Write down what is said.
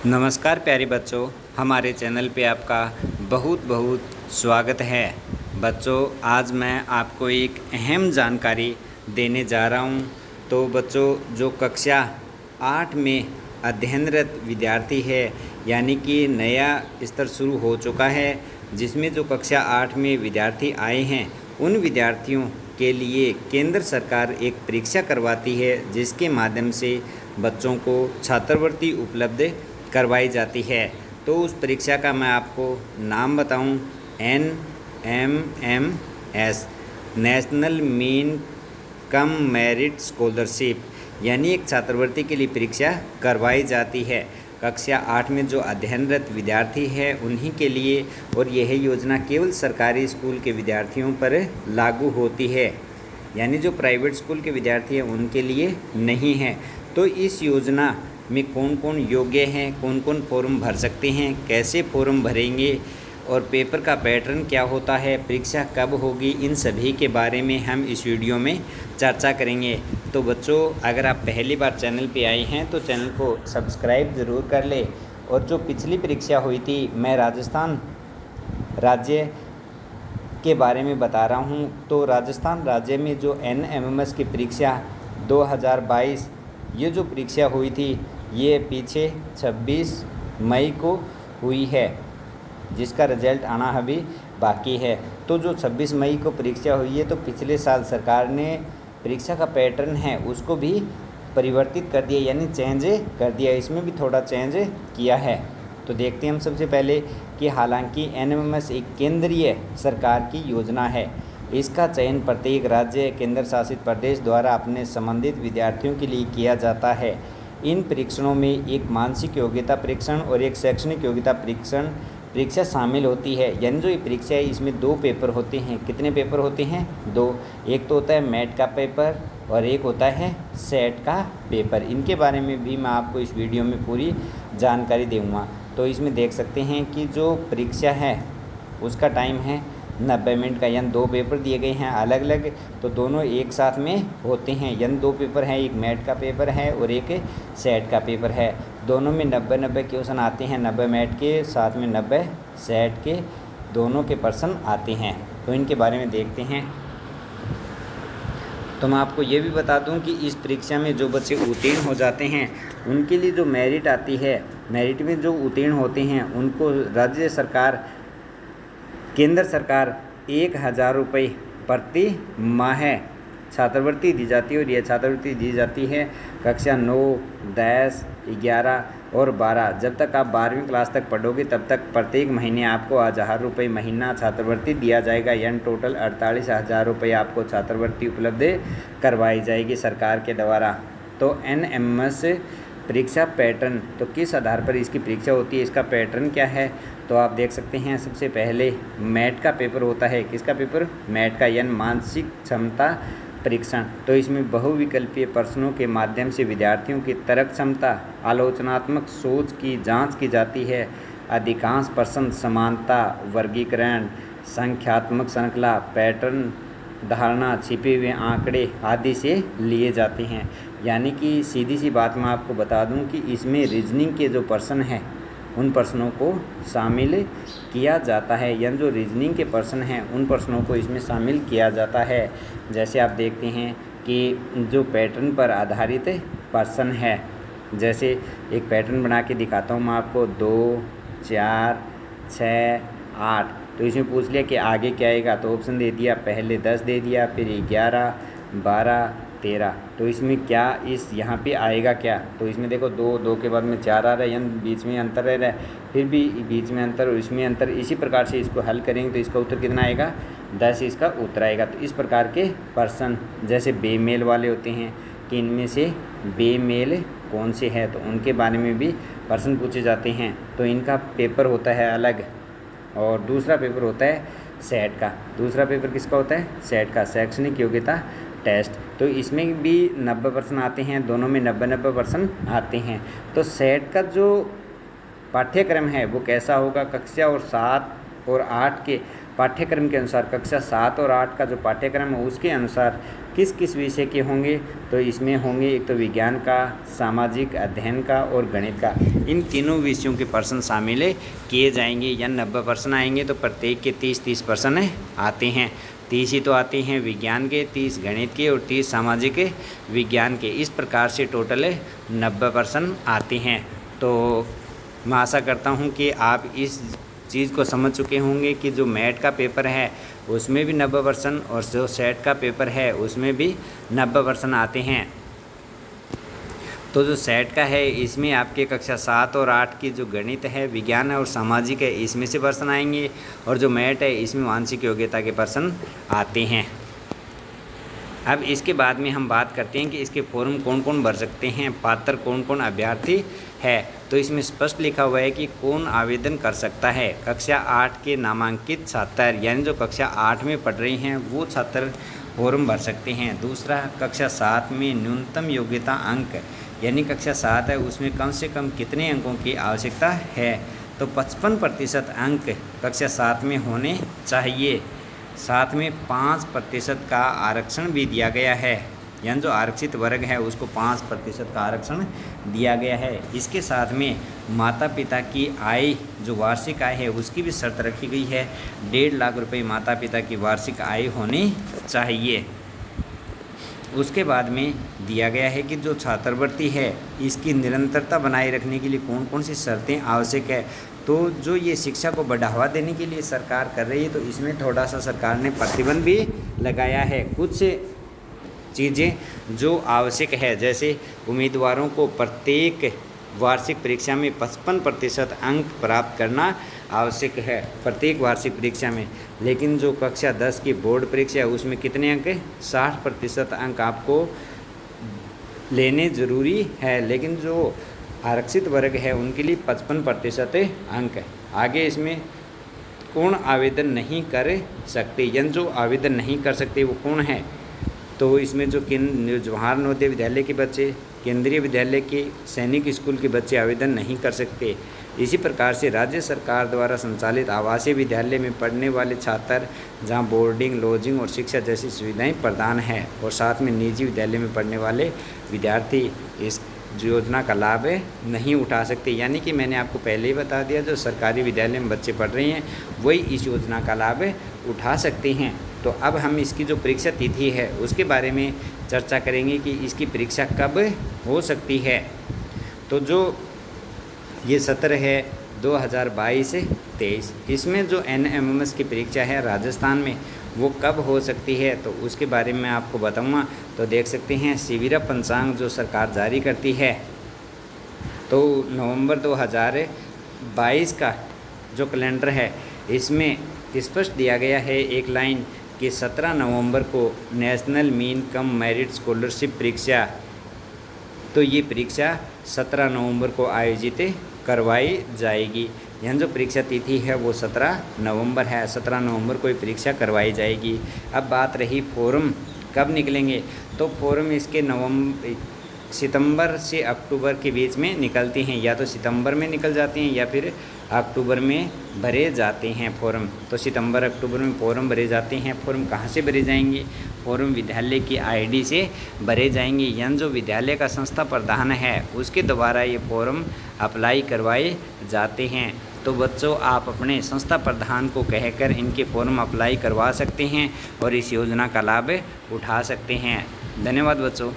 नमस्कार प्यारे बच्चों, हमारे चैनल पे आपका बहुत बहुत स्वागत है। बच्चों, आज मैं आपको एक अहम जानकारी देने जा रहा हूँ। तो बच्चों, जो कक्षा 8 में अध्ययनरत विद्यार्थी है, यानी कि नया स्तर शुरू हो चुका है, जिसमें जो कक्षा 8 में विद्यार्थी आए हैं, उन विद्यार्थियों के लिए केंद्र सरकार एक परीक्षा करवाती है, जिसके माध्यम से बच्चों को छात्रवृत्ति उपलब्ध करवाई जाती है। तो उस परीक्षा का मैं आपको नाम बताऊं, NMMS national mean cum merit scholarship, यानी एक छात्रवृत्ति के लिए परीक्षा करवाई जाती है कक्षा 8 में जो अध्ययनरत विद्यार्थी है उन्हीं के लिए। और यह योजना केवल सरकारी स्कूल के विद्यार्थियों पर लागू होती है, यानी जो प्राइवेट स्कूल के विद्यार्थी हैं उनके लिए नहीं है। तो इस योजना में कौन कौन योग्य हैं, कौन कौन फॉर्म भर सकते हैं, कैसे फॉर्म भरेंगे और पेपर का पैटर्न क्या होता है, परीक्षा कब होगी, इन सभी के बारे में हम इस वीडियो में चर्चा करेंगे। तो बच्चों, अगर आप पहली बार चैनल पे आए हैं तो चैनल को सब्सक्राइब ज़रूर कर ले। और जो पिछली परीक्षा हुई थी, मैं राजस्थान राज्य के बारे में बता रहा हूँ। तो राजस्थान राज्य में जो NMMS की परीक्षा 2022 ये जो परीक्षा हुई थी, ये पीछे 26 मई को हुई है, जिसका रिजल्ट आना अभी बाकी है। तो जो 26 मई को परीक्षा हुई है, तो पिछले साल सरकार ने परीक्षा का पैटर्न है उसको भी परिवर्तित कर दिया, यानी चेंज कर दिया, इसमें भी थोड़ा चेंज किया है। तो देखते हैं हम सबसे पहले कि हालांकि NMMS एक केंद्रीय सरकार की योजना है, इसका चयन प्रत्येक राज्य केंद्र शासित प्रदेश द्वारा अपने संबंधित विद्यार्थियों के लिए किया जाता है। इन परीक्षणों में एक मानसिक योग्यता परीक्षण और एक शैक्षणिक योग्यता परीक्षा शामिल होती है। यानी जो ये परीक्षा है, इसमें 2 पेपर होते हैं। कितने पेपर होते हैं? 2। एक तो होता है मैट का पेपर और एक होता है सेट का पेपर। इनके बारे में भी मैं आपको इस वीडियो में पूरी जानकारी दूँगा। तो इसमें देख सकते हैं कि जो परीक्षा है उसका टाइम है 90 मिनट का, यानी 2 पेपर दिए गए हैं अलग अलग, तो दोनों एक साथ में होते हैं। यानी 2 पेपर हैं, एक मैट का पेपर है और एक सेट का पेपर है। दोनों में 90-90 क्वेश्चन आते हैं, 90 मैट के साथ में 90 सेट के, दोनों के प्रश्न आते हैं। तो इनके बारे में देखते हैं। तो मैं आपको ये भी बता दूं कि इस परीक्षा में जो बच्चे उत्तीर्ण हो जाते हैं उनके लिए जो मेरिट आती है, मेरिट में जो उत्तीर्ण होते हैं उनको राज्य सरकार, केंद्र सरकार 1000 रुपये प्रति माह छात्रवृत्ति दी जाती है। और यह छात्रवृत्ति दी जाती है कक्षा 9, 10, 11 और 12। जब तक आप 12वीं क्लास तक पढ़ोगे तब तक प्रत्येक महीने आपको 1000 रुपये महीना छात्रवृत्ति दिया जाएगा, यानी टोटल 48,000 रुपये आपको छात्रवृत्ति उपलब्ध करवाई जाएगी सरकार के द्वारा। तो NMMS परीक्षा पैटर्न, तो किस आधार पर इसकी परीक्षा होती है, इसका पैटर्न क्या है, तो आप देख सकते हैं। सबसे पहले मैट का पेपर होता है। किसका पेपर? मैट का, यानी मानसिक क्षमता परीक्षण। तो इसमें बहुविकल्पीय प्रश्नों के माध्यम से विद्यार्थियों की तर्क क्षमता, आलोचनात्मक सोच की जांच की जाती है। अधिकांश प्रश्न समानता, वर्गीकरण, संख्यात्मक श्रृंखला, पैटर्न, धारणा, छिपे हुए आंकड़े आदि से लिए जाते हैं। यानी कि सीधी सी बात मैं आपको बता दूं कि इसमें रीजनिंग के जो प्रश्न हैं उन प्रश्नों को शामिल किया जाता है, यानी जो रीजनिंग के प्रश्न हैं उन प्रश्नों को इसमें शामिल किया जाता है। जैसे आप देखते हैं कि जो पैटर्न पर आधारित प्रश्न है, जैसे एक पैटर्न बना के दिखाता हूँ मैं आपको, 2, 4, 6, 8। तो इसमें पूछ लिया कि आगे क्या आएगा, तो ऑप्शन दे दिया, पहले 10 दे दिया, फिर 11, 12, 13। तो इसमें क्या इस यहाँ पे आएगा क्या, तो इसमें देखो 2 के बाद में 4 आ रहा है, यानी बीच में अंतर रह रहा है, फिर भी बीच में अंतर और इसमें अंतर। इसी प्रकार से इसको हल करेंगे तो इसका उत्तर कितना आएगा? 10 इसका उत्तर आएगा। तो इस प्रकार के प्रश्न, जैसे बेमेल वाले होते हैं कि इनमें से बेमेल कौन से है, तो उनके बारे में भी प्रश्न पूछे जाते हैं। तो इनका पेपर होता है अलग। और दूसरा पेपर होता है सेट का। दूसरा पेपर किसका होता है? सेट का, शैक्षणिक योग्यता टेस्ट। तो इसमें भी 90 प्रश्न आते हैं, दोनों में 90-90 प्रश्न आते हैं। तो सेट का जो पाठ्यक्रम है वो कैसा होगा? कक्षा और 7 और 8 के पाठ्यक्रम के अनुसार, कक्षा 7 और 8 का जो पाठ्यक्रम है उसके अनुसार किस किस विषय के होंगे, तो इसमें होंगे एक तो विज्ञान का, सामाजिक अध्ययन का और गणित का। इन तीनों विषयों के प्रश्न शामिल किए जाएंगे। या 90 प्रश्न आएंगे तो प्रत्येक के 30-30 प्रश्न आते हैं। 30 ही तो आते हैं विज्ञान के, 30 गणित के और 30 सामाजिक विज्ञान के। इस प्रकार से टोटल 90 प्रश्न आते हैं। तो मैं आशा करता हूँ कि आप इस चीज़ को समझ चुके होंगे कि जो मैट का पेपर है उसमें भी 90 प्रश्न और जो सेट का पेपर है उसमें भी 90 प्रश्न आते हैं। तो जो सेट का है इसमें आपके कक्षा 7 और 8 की जो गणित है, विज्ञान है और सामाजिक है, इसमें से प्रश्न आएंगे। और जो मैट है इसमें मानसिक योग्यता के प्रश्न आते हैं। अब इसके बाद में हम बात करते हैं कि इसके फॉर्म कौन कौन भर सकते हैं, पात्र कौन कौन अभ्यर्थी है। तो इसमें स्पष्ट लिखा हुआ है कि कौन आवेदन कर सकता है। कक्षा 8 के नामांकित छात्र, यानी जो कक्षा 8 में पढ़ रहे हैं वो छात्र फॉर्म भर सकते हैं। दूसरा, कक्षा 7 में न्यूनतम योग्यता अंक, यानी कक्षा 7 है उसमें कम से कम कितने अंकों की आवश्यकता है, तो 55% अंक कक्षा 7 में होने चाहिए। साथ में 5% का आरक्षण भी दिया गया है, यानी जो आरक्षित वर्ग है उसको 5% का आरक्षण दिया गया है। इसके साथ में माता पिता की आय, जो वार्षिक आय है उसकी भी शर्त रखी गई है। 1.5 लाख रुपए माता पिता की वार्षिक आय होनी चाहिए। उसके बाद में दिया गया है कि जो छात्रवृत्ति है इसकी निरंतरता बनाए रखने के लिए कौन कौन सी शर्तें आवश्यक है। तो जो ये शिक्षा को बढ़ावा देने के लिए सरकार कर रही है, तो इसमें थोड़ा सा सरकार ने प्रतिबंध भी लगाया है। कुछ चीज़ें जो आवश्यक है, जैसे उम्मीदवारों को प्रत्येक वार्षिक परीक्षा में 55% अंक प्राप्त करना आवश्यक है, प्रत्येक वार्षिक परीक्षा में। लेकिन जो कक्षा 10 की बोर्ड परीक्षा है उसमें कितने अंक, 60% अंक आपको लेने ज़रूरी है। लेकिन जो आरक्षित वर्ग है उनके लिए 55% अंक है। आगे इसमें कौन आवेदन नहीं कर सकते, यानी जो आवेदन नहीं कर सकते वो कौन है, तो इसमें जो जवाहर नवोदय विद्यालय के बच्चे, केंद्रीय विद्यालय के, सैनिक स्कूल के बच्चे आवेदन नहीं कर सकते। इसी प्रकार से राज्य सरकार द्वारा संचालित आवासीय विद्यालय में पढ़ने वाले छात्र, जहां बोर्डिंग, लॉजिंग और शिक्षा जैसी सुविधाएं प्रदान है, और साथ में निजी विद्यालय में पढ़ने वाले विद्यार्थी इस योजना का लाभ नहीं उठा सकते। यानी कि मैंने आपको पहले ही बता दिया, जो सरकारी विद्यालय में बच्चे पढ़ रहे हैं वही इस योजना का लाभ उठा सकते हैं। तो अब हम इसकी जो परीक्षा तिथि है उसके बारे में चर्चा करेंगे कि इसकी परीक्षा कब हो सकती है। तो जो ये सत्र है 2022-23, इसमें जो NMMS की परीक्षा है राजस्थान में वो कब हो सकती है, तो उसके बारे में आपको बताऊंगा। तो देख सकते हैं शिविरा पंचांग जो सरकार जारी करती है, तो नवंबर 2022 का जो कैलेंडर है इसमें स्पष्ट दिया गया है एक लाइन कि 17 नवंबर को national mean cum merit scholarship परीक्षा, तो ये परीक्षा 17 नवंबर को आयोजित करवाई जाएगी। यहाँ जो परीक्षा तिथि है वो 17 नवंबर है, 17 नवंबर को ये परीक्षा करवाई जाएगी। अब बात रही फॉर्म कब निकलेंगे, तो फॉर्म इसके सितंबर से अक्टूबर के बीच में निकलते हैं, या तो सितंबर में निकल जाते हैं या फिर अक्टूबर में भरे जाते हैं फॉर्म। तो सितंबर अक्टूबर में फॉर्म भरे जाते हैं। फॉर्म कहाँ से भरे जाएंगे, फॉर्म विद्यालय की आईडी से भरे जाएंगे, यानी जो विद्यालय का संस्था प्रधान है उसके द्वारा ये फॉर्म अप्लाई करवाए जाते हैं। तो बच्चों, आप अपने संस्था प्रधान को कहकर इनके फॉर्म अप्लाई करवा सकते हैं और इस योजना का लाभ उठा सकते हैं। धन्यवाद बच्चों।